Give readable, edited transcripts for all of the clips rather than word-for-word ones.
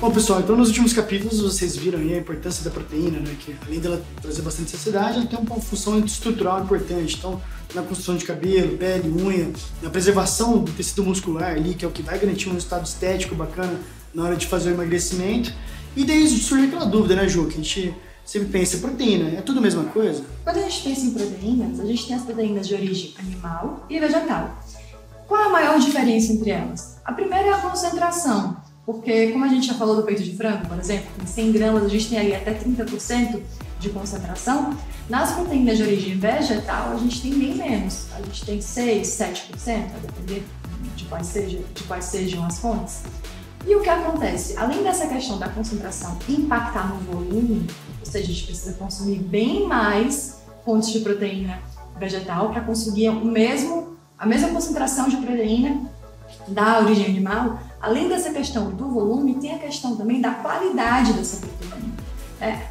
Bom, pessoal, então nos últimos capítulos vocês viram aí a importância da proteína, né? Que além dela trazer bastante saciedade, ela tem uma função estrutural importante. Então, na construção de cabelo, pele, unha, na preservação do tecido muscular ali, que é o que vai garantir um resultado estético bacana na hora de fazer o emagrecimento. E daí surge aquela dúvida, né, Ju? Que a gente sempre pensa, proteína, é tudo a mesma coisa? Quando a gente pensa em proteínas, a gente tem as proteínas de origem animal e vegetal. Qual é a maior diferença entre elas? A primeira é a concentração, porque como a gente já falou do peito de frango, por exemplo, em 100 gramas a gente tem ali até 30% de concentração. Nas proteínas de origem vegetal a gente tem bem menos, a gente tem 6, 7%, a depender de quais sejam as fontes. E o que acontece? Além dessa questão da concentração impactar no volume, ou seja, a gente precisa consumir bem mais fontes de proteína vegetal para conseguir a mesma concentração de proteína da origem animal. Além dessa questão do volume, tem a questão também da qualidade dessa proteína,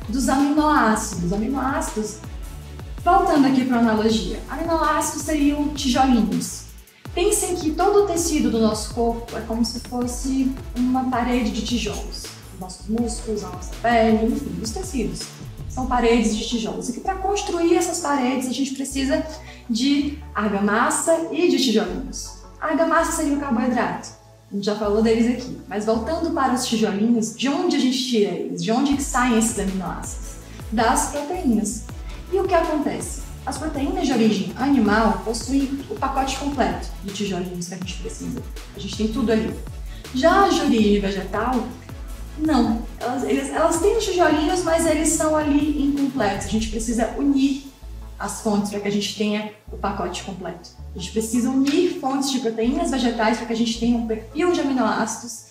dos aminoácidos. Aminoácidos, voltando aqui para a analogia, aminoácidos seriam tijolinhos. Pensem que todo o tecido do nosso corpo é como se fosse uma parede de tijolos. Os nossos músculos, a nossa pele, enfim, os tecidos são paredes de tijolos. E que para construir essas paredes a gente precisa de argamassa e de tijolinhos. A argamassa seria o carboidrato, a gente já falou deles aqui. Mas voltando para os tijolinhos, de onde a gente tira eles? De onde que saem esses aminoácidos? Das proteínas. E o que acontece? As proteínas de origem animal possuem o pacote completo de tijolinhos que a gente precisa. A gente tem tudo ali. Já as de origem vegetal, não. Elas têm os tijolinhos, mas eles são ali incompletos. A gente precisa unir as fontes para que a gente tenha o pacote completo. A gente precisa unir fontes de proteínas vegetais para que a gente tenha um perfil de aminoácidos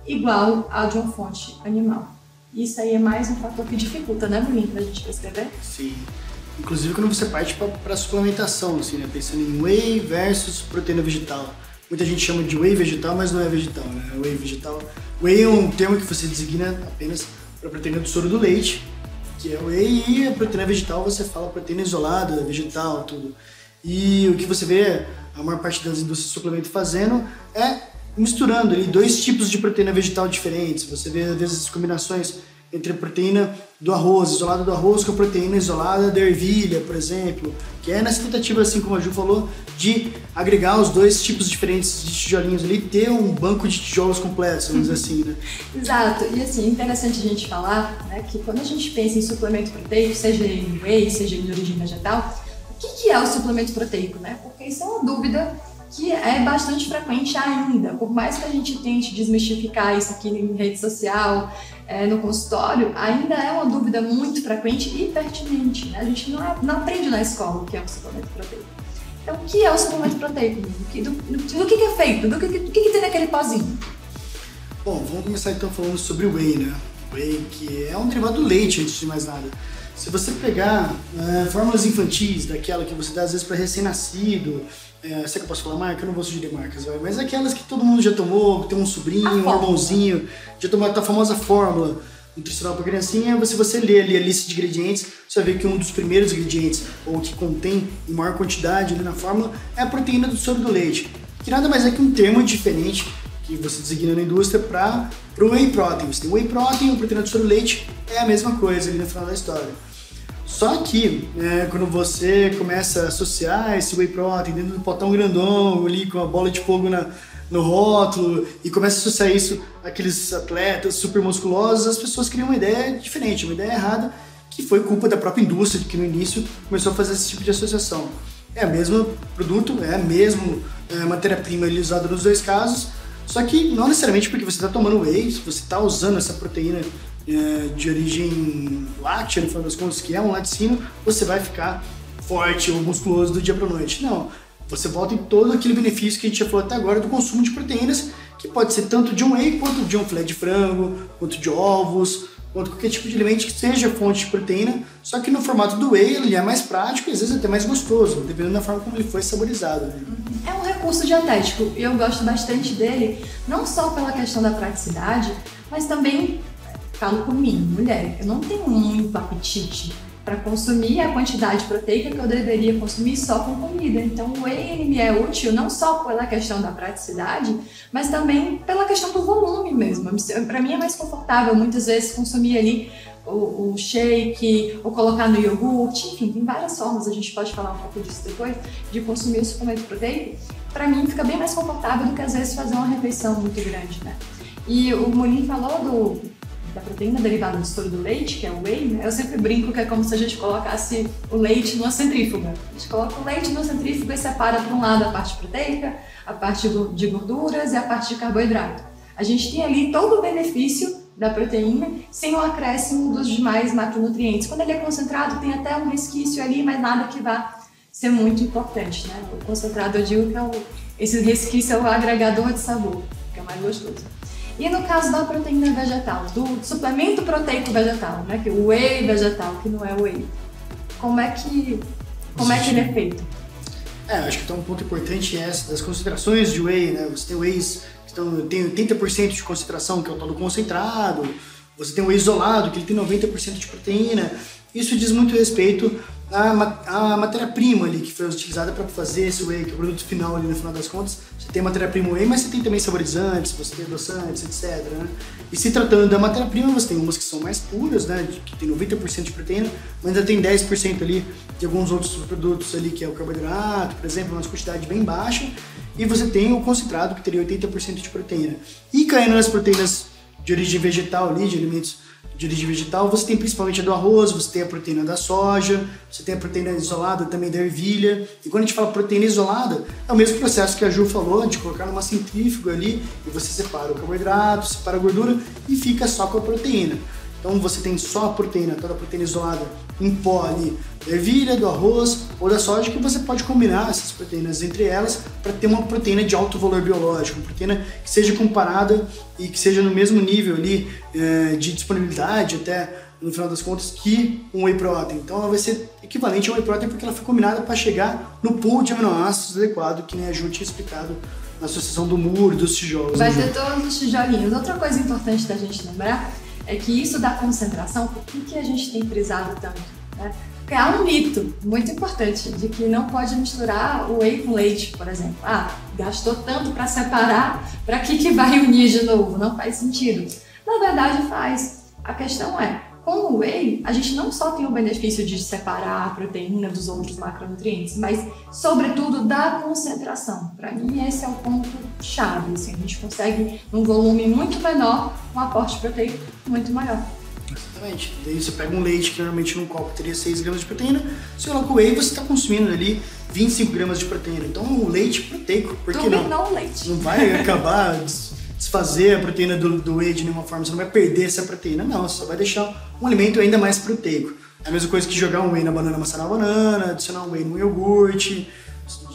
igual ao de uma fonte animal. Isso aí é mais um fator que dificulta, né, Bruninho, para a gente prescrever? Sim. Inclusive quando você parte para suplementação, assim, né? Pensando em whey versus proteína vegetal. Muita gente chama de whey vegetal, mas não é vegetal, né? Whey vegetal. Whey é um termo que você designa apenas para a proteína do soro do leite, que é whey, e a proteína vegetal você fala proteína isolada, vegetal, tudo. E o que você vê a maior parte das indústrias de suplemento fazendo é misturando ali dois tipos de proteína vegetal diferentes. Você vê às vezes combinações entre a proteína do arroz, isolada do arroz, com a proteína isolada da ervilha, por exemplo, que é nessa tentativa, assim como a Ju falou, de agregar os dois tipos diferentes de tijolinhos ali, ter um banco de tijolos completos, vamos dizer assim, né? Exato, e assim, é interessante a gente falar, né, que quando a gente pensa em suplemento proteico, seja em whey, seja em origem vegetal, o que é o suplemento proteico, né? Porque isso é uma dúvida que é bastante frequente ainda, por mais que a gente tente desmistificar isso aqui em rede social, no consultório, ainda é uma dúvida muito frequente e pertinente, né? A gente não aprende na escola o que é um suplemento proteico. Então, o que é o suplemento proteico? Do que é feito? Do que tem naquele pozinho? Bom, vamos começar então falando sobre o whey, né? Whey, que é um derivado do leite, antes de mais nada. Se você pegar fórmulas infantis, daquela que você dá às vezes para recém-nascido, sei que eu posso falar marca? Eu não vou sugerir marcas, mas aquelas que todo mundo já tomou, que tem um sobrinho, um irmãozinho, já tomou a famosa fórmula nutricional para criancinha. Se você ler ali a lista de ingredientes, você vai ver que um dos primeiros ingredientes, ou que contém em maior quantidade ali na fórmula, é a proteína do soro do leite, que nada mais é que um termo diferente que você designa na indústria para o whey protein. Você tem whey protein, a proteína do soro do leite é a mesma coisa ali no final da história. Só que, quando você começa a associar esse whey protein dentro do potão grandão, ali com a bola de fogo no rótulo, e começa a associar isso àqueles atletas super musculosos, as pessoas criam uma ideia diferente, uma ideia errada, que foi culpa da própria indústria, que no início começou a fazer esse tipo de associação. É o mesmo produto, é a mesma matéria-prima usada nos dois casos, só que não necessariamente porque você está tomando whey, se você está usando essa proteína de origem láctea, no final das contas, que é um laticínio, você vai ficar forte ou musculoso do dia para noite. Não, você volta em todo aquele benefício que a gente já falou até agora do consumo de proteínas, que pode ser tanto de um whey, quanto de um filé de frango, quanto de ovos, quanto qualquer tipo de alimento que seja fonte de proteína, só que no formato do whey ele é mais prático e às vezes até mais gostoso, dependendo da forma como ele foi saborizado, né? É um recurso dietético e eu gosto bastante dele, não só pela questão da praticidade, mas também, falo por mim, mulher, eu não tenho muito apetite para consumir a quantidade proteica que eu deveria consumir só com comida. Então o whey ele me é útil não só pela questão da praticidade, mas também pela questão do volume mesmo. Para mim é mais confortável muitas vezes consumir ali o shake, ou colocar no iogurte, enfim, tem várias formas, a gente pode falar um pouco disso depois, de consumir o suplemento proteico. Para mim fica bem mais confortável do que às vezes fazer uma refeição muito grande, né? E o Molin falou da proteína derivada do soro do leite, que é o whey, né? Eu sempre brinco que é como se a gente colocasse o leite numa centrífuga. A gente coloca o leite numa centrífuga e separa por um lado a parte proteica, a parte de gorduras e a parte de carboidrato. A gente tem ali todo o benefício da proteína sem o acréscimo dos demais macronutrientes. Quando ele é concentrado, tem até um resquício ali, mas nada que vá ser muito importante, né? O concentrado, eu digo que esse resquício é o agregador de sabor, que é o mais gostoso. E no caso da proteína vegetal, do suplemento proteico vegetal, né? Que é o whey vegetal, que não é whey, como é que ele é feito? Acho que então um ponto importante é essa das concentrações de whey, né? Você tem wheys tem 80% de concentração, que é o tal do concentrado. Você tem o whey isolado, que ele tem 90% de proteína. Isso diz muito respeito à matéria-prima ali que foi utilizada para fazer esse whey, que é o produto final ali no final das contas. Você tem a matéria-prima whey, mas você tem também saborizantes, você tem adoçantes, etc. Né? E se tratando da matéria-prima, você tem umas que são mais puras, né, que tem 90% de proteína, mas ainda tem 10% ali de alguns outros produtos ali, que é o carboidrato, por exemplo, uma quantidade bem baixa. E você tem o concentrado, que teria 80% de proteína. E caindo nas proteínas de origem vegetal ali, de alimentos de origem vegetal, você tem principalmente a do arroz, você tem a proteína da soja, você tem a proteína isolada também da ervilha. E quando a gente fala proteína isolada, é o mesmo processo que a Ju falou, de colocar numa centrífuga ali, e você separa o carboidrato, separa a gordura e fica só com a proteína. Então você tem só a proteína, toda a proteína isolada em pó ali, da ervilha, do arroz ou da soja, que você pode combinar essas proteínas entre elas para ter uma proteína de alto valor biológico, uma proteína que seja comparada e que seja no mesmo nível ali de disponibilidade até no final das contas que um whey protein. Então ela vai ser equivalente a um whey protein porque ela foi combinada para chegar no pool de aminoácidos adequado, que nem a Ju tinha explicado na associação do muro, dos tijolos. Vai ter todos os tijolinhos. Outra coisa importante da gente lembrar é que isso da concentração, por que a gente tem frisado tanto? Né? Porque há um mito muito importante de que não pode misturar o whey com leite, por exemplo. Gastou tanto para separar, para que vai unir de novo? Não faz sentido. Na verdade faz. A questão é, com o whey, a gente não só tem o benefício de separar a proteína dos outros macronutrientes, mas, sobretudo, da concentração. Para mim, esse é o ponto-chave. Assim, a gente consegue, num volume muito menor, um aporte proteico muito maior. Exatamente. Daí você pega um leite que normalmente num copo teria 6 gramas de proteína, você coloca o whey e você está consumindo ali 25 gramas de proteína. Então, o leite proteico, por que não? Não leite. Não vai acabar desfazer a proteína do whey de nenhuma forma, você não vai perder essa proteína, não, você só vai deixar um alimento ainda mais proteico. É a mesma coisa que jogar um whey na banana, amassar na banana, adicionar um whey no iogurte,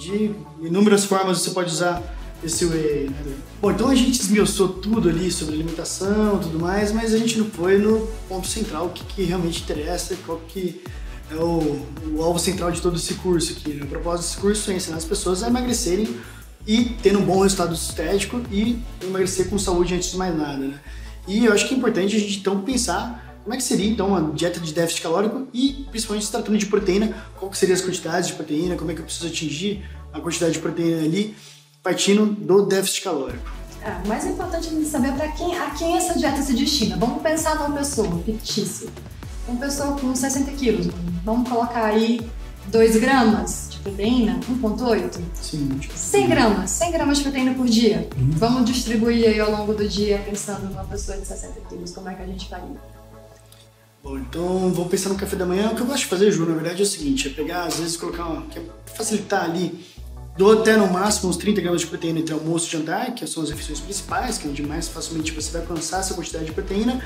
de inúmeras formas você pode usar esse whey, né? Bom, então a gente esmiuçou tudo ali sobre alimentação e tudo mais, mas a gente não foi no ponto central, o que realmente interessa, qual que é o alvo central de todo esse curso aqui, né? O propósito desse curso é ensinar as pessoas a emagrecerem e tendo um bom resultado estético e emagrecer com saúde antes de mais nada, né? E eu acho que é importante a gente então pensar como é que seria então uma dieta de déficit calórico e principalmente se tratando de proteína, qual que seriam as quantidades de proteína, como é que eu preciso atingir a quantidade de proteína ali, partindo do déficit calórico. O mais importante é saber a quem essa dieta se destina. Vamos pensar numa pessoa fictícia, uma pessoa com 60 quilos, vamos colocar aí 2 gramas de proteína, 1,8? Sim. 100 gramas de proteína por dia. Vamos distribuir aí ao longo do dia pensando numa pessoa de 60 quilos, como é que a gente faria? Bom, então vou pensar no café da manhã. O que eu gosto de fazer, Ju, na verdade é o seguinte, é pegar, às vezes, colocar facilitar ali, dou até no máximo uns 30 gramas de proteína entre almoço e jantar, que são as refeições principais, que é onde mais facilmente você vai alcançar essa quantidade de proteína,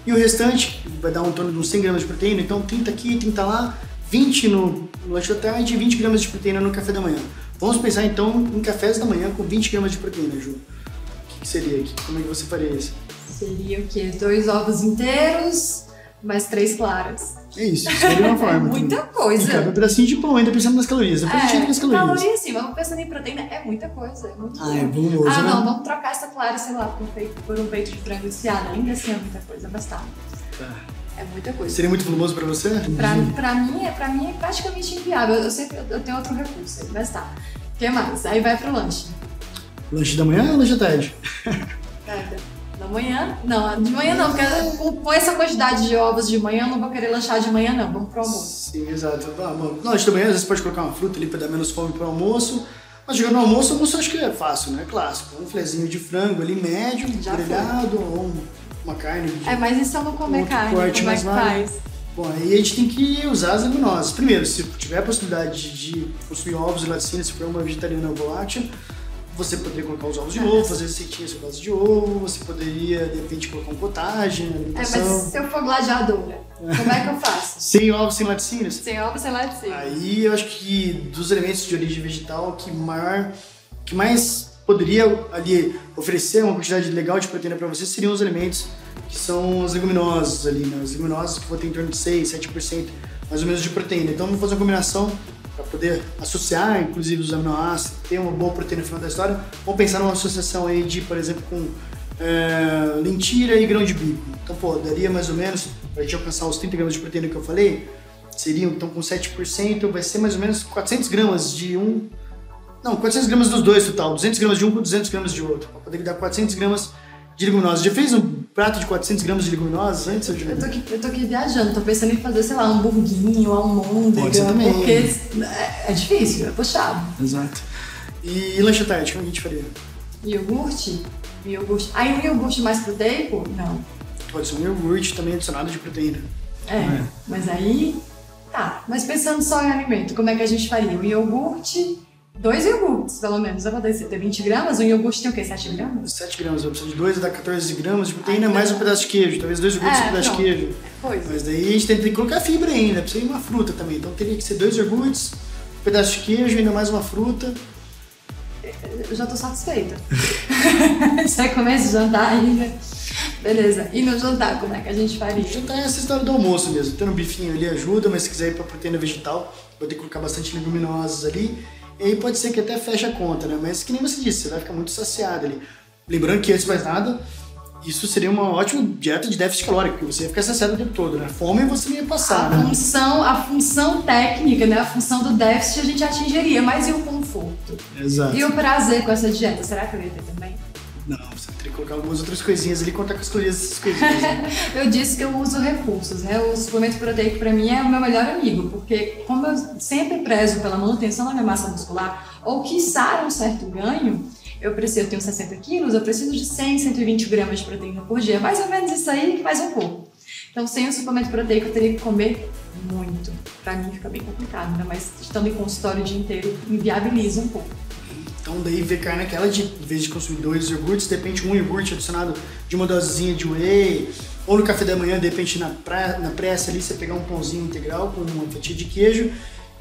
e o restante vai dar um torno de uns 100 gramas de proteína, então 30 aqui, 30 lá, 20 no lanche da tarde e 20 gramas de proteína no café da manhã. Vamos pensar então em cafés da manhã com 20 gramas de proteína, Ju. O que seria aqui? Como é que você faria isso? Seria o quê? 2 ovos inteiros, mais 3 claras. É isso seria uma forma. Muita coisa. E cada pedacinho de pão, ainda pensando nas calorias. Depois a gente entra nas calorias. Caloria sim, vamos pensando em proteína, é muita coisa. É muito é volumoso, né? Não, vamos trocar essa clara, sei lá, por um peito de frango desfiado. Ainda assim é muita coisa, mas tá. É muita coisa. Seria muito volumoso pra você? Pra mim é praticamente inviável. Eu tenho outro recurso aí, mas tá. O que mais? Aí vai pro lanche. Lanche da manhã ou lanche da tarde? Da manhã? Não, de manhã não, porque com essa quantidade de ovos de manhã eu não vou querer lanchar de manhã não, vamos pro almoço. Sim, exato. Lanche da manhã, às vezes pode colocar uma fruta ali pra dar menos fome pro almoço. Mas chegando no almoço, o almoço eu acho que é fácil, né? Clássico. Um filezinho de frango ali médio, grelhado, ou uma carne. Mas e se eu não comer carne, como é que faz? Bom, aí a gente tem que usar as leguminosas. Primeiro, se tiver a possibilidade de consumir ovos e laticínios, se for uma vegetariana ou volátil, você poderia colocar os ovos de ovo, fazer receitinhas com base de ovo, você poderia, de repente, colocar um cottage na alimentação. Mas se eu for gladiadora, como é que eu faço? Sem ovos, sem laticínios? Sem ovos, sem laticínios. Aí eu acho que dos elementos de origem vegetal, que mais poderia ali oferecer uma quantidade legal de proteína para você seriam os elementos que são as leguminosas ali, né? As leguminosas que vão ter em torno de 6, 7% mais ou menos de proteína. Então vamos fazer uma combinação para poder associar, inclusive, os aminoácidos, ter uma boa proteína no final da história. Vamos pensar numa associação aí de, por exemplo, com lentilha e grão de bico. Então, daria mais ou menos, para a gente alcançar os 30 gramas de proteína que eu falei, seriam, então, com 7%, vai ser mais ou menos 400 gramas de um... Não, 400 gramas dos dois total, 200 gramas de um com 200 gramas de outro, para poder dar 400 gramas de leguminosas. Já fez um prato de 400 gramas de leguminosas antes? Eu tô aqui viajando, tô pensando em fazer, sei lá, um hamburguinho, almôndega, porque é difícil, é puxado. Exato. E lanche à tarde, como a gente faria? Iogurte? Aí um iogurte mais proteico? Não. Pode ser um iogurte também adicionado de proteína. Mas aí... Tá, mas pensando só em alimento, como é que a gente faria? Um iogurte... 2 iogurtes, pelo menos. Vai poder ter 20 gramas, um iogurte tem o quê? 7 gramas? 7 gramas, eu preciso de 2, dá 14 gramas de proteína, mais um pedaço de queijo. Talvez 2 iogurtes e um pedaço de queijo. Mas daí a gente tem que colocar fibra ainda, precisa de uma fruta também. Então teria que ser 2 iogurtes, um pedaço de queijo, ainda mais uma fruta. Eu já tô satisfeita. Você começa a jantar ainda. Beleza. E no jantar, como é que a gente faria? No jantar é essa história do almoço mesmo. Tendo um bifinho ali ajuda, mas se quiser ir pra proteína vegetal, vou ter que colocar bastante leguminosas ali. E aí pode ser que até feche a conta, né? Mas que nem você disse, você vai ficar muito saciado ali. Lembrando que antes de mais nada, isso seria uma ótima dieta de déficit calórico, porque você ia ficar saciado o tempo todo, né? Fome você não ia passar, né? A função técnica, né? A função do déficit a gente atingiria, mas e o conforto? Exato. E o prazer com essa dieta? Será que eu ia ter também? Não, você teria que colocar algumas outras coisinhas ali e contar com as calorias dessas coisinhas. Né? Eu disse que eu uso recursos, né? O suplemento proteico para mim é o meu melhor amigo, porque como eu sempre prezo pela manutenção da minha massa muscular, ou quiçá um certo ganho, eu tenho 60 quilos, eu preciso de 100, 120 gramas de proteína por dia, mais ou menos isso aí que faz um pouco. Então, sem o suplemento proteico, eu teria que comer muito. Para mim fica bem complicado, ainda mais estando em consultório o dia inteiro, inviabiliza um pouco. Então daí ver carne aquela em vez de consumir 2 iogurtes, de repente um iogurte adicionado de uma dosezinha de whey, ou no café da manhã, de repente na pressa ali, você pegar um pãozinho integral com uma fatia de queijo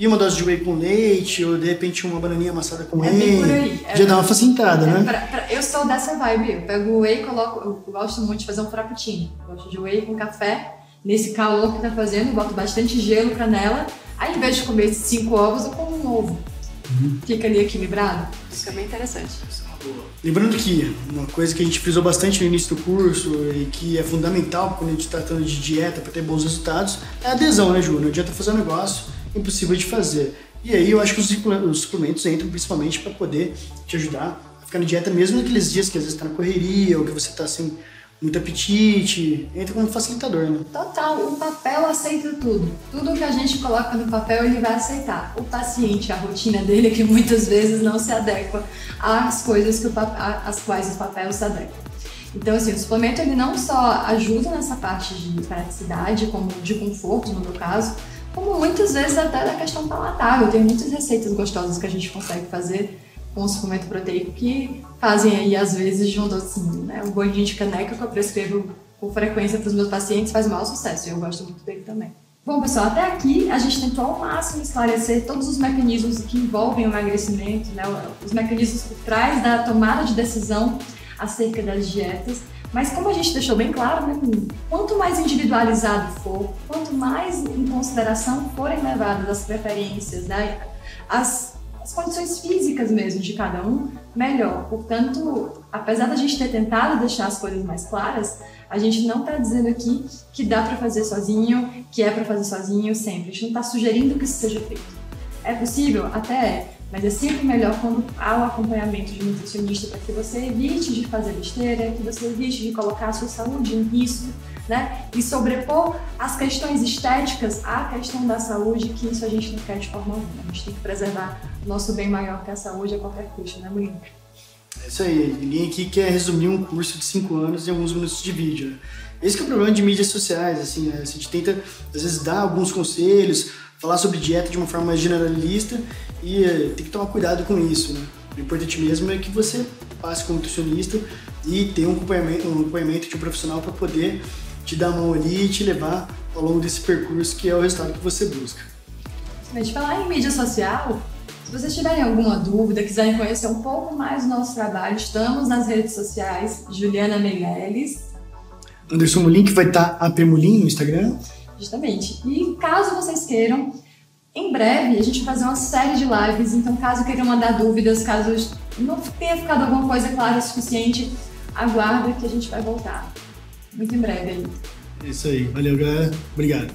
e uma dose de whey com leite, ou de repente uma bananinha amassada com whey. Bem por aí. Já dá uma facilitada, né? Eu sou dessa vibe, eu pego o whey e coloco, eu gosto muito de fazer um frappuccino, eu gosto de whey com café, nesse calor que tá fazendo, eu boto bastante gelo, canela, aí em vez de comer 5 ovos, eu como um ovo. Fica ali equilibrado. Fica bem interessante. Lembrando que uma coisa que a gente frisou bastante no início do curso e que é fundamental quando a gente está tratando de dieta para ter bons resultados é a adesão, né, Ju? Não adianta fazer um negócio impossível de fazer. E aí eu acho que os suplementos entram principalmente para poder te ajudar a ficar na dieta mesmo naqueles dias que às vezes está na correria ou que você está sem muito apetite, entra como facilitador, né? Total, o papel aceita tudo. Tudo que a gente coloca no papel, ele vai aceitar. O paciente, a rotina dele, que muitas vezes não se adequa às coisas às quais o papel se adequa. Então, assim, o suplemento, ele não só ajuda nessa parte de praticidade, como de conforto, no meu caso, como muitas vezes até da questão palatável. Tem muitas receitas gostosas que a gente consegue fazer com o suplemento proteico que fazem aí, às vezes, de um docinho, né? O bolinho de caneca que eu prescrevo com frequência para os meus pacientes faz o maior sucesso e eu gosto muito dele também. Bom, pessoal, até aqui a gente tentou ao máximo esclarecer todos os mecanismos que envolvem o emagrecimento, né? Os mecanismos por trás da tomada de decisão acerca das dietas, mas como a gente deixou bem claro, né? Quanto mais individualizado for, quanto mais em consideração forem levadas as preferências, né? As condições físicas mesmo de cada um, melhor. Portanto, apesar da gente ter tentado deixar as coisas mais claras, A gente não está dizendo aqui que dá para fazer sozinho, que é para fazer sozinho sempre. A gente não está sugerindo que isso seja feito. É possível? Até é. Mas é sempre melhor quando há o acompanhamento de um nutricionista para que você evite de fazer besteira, que você evite de colocar a sua saúde em risco, né? E sobrepor as questões estéticas à questão da saúde, que isso a gente não quer de forma alguma. A gente tem que preservar o nosso bem maior, que é a saúde, a qualquer custo, né, Murilo? É isso aí, ninguém aqui quer resumir um curso de 5 anos em alguns minutos de vídeo, né? Esse que é o problema de mídias sociais, assim, né? A gente tenta, às vezes, dar alguns conselhos, falar sobre dieta de uma forma mais generalista e tem que tomar cuidado com isso, né? O importante mesmo é que você passe com um nutricionista e tenha um acompanhamento de um profissional para poder te dar a mão ali e te levar ao longo desse percurso que é o resultado que você busca. Mas falar em mídia social, se vocês tiverem alguma dúvida, quiserem conhecer um pouco mais do nosso trabalho, estamos nas redes sociais, Juliana Meirelles. Anderson Molin, que vai estar a Molin no Instagram. Justamente. E caso vocês queiram, em breve a gente vai fazer uma série de lives, então caso queiram mandar dúvidas, caso não tenha ficado alguma coisa clara o suficiente, aguarda que a gente vai voltar. Muito em breve aí. É isso aí. Valeu, galera. Obrigado.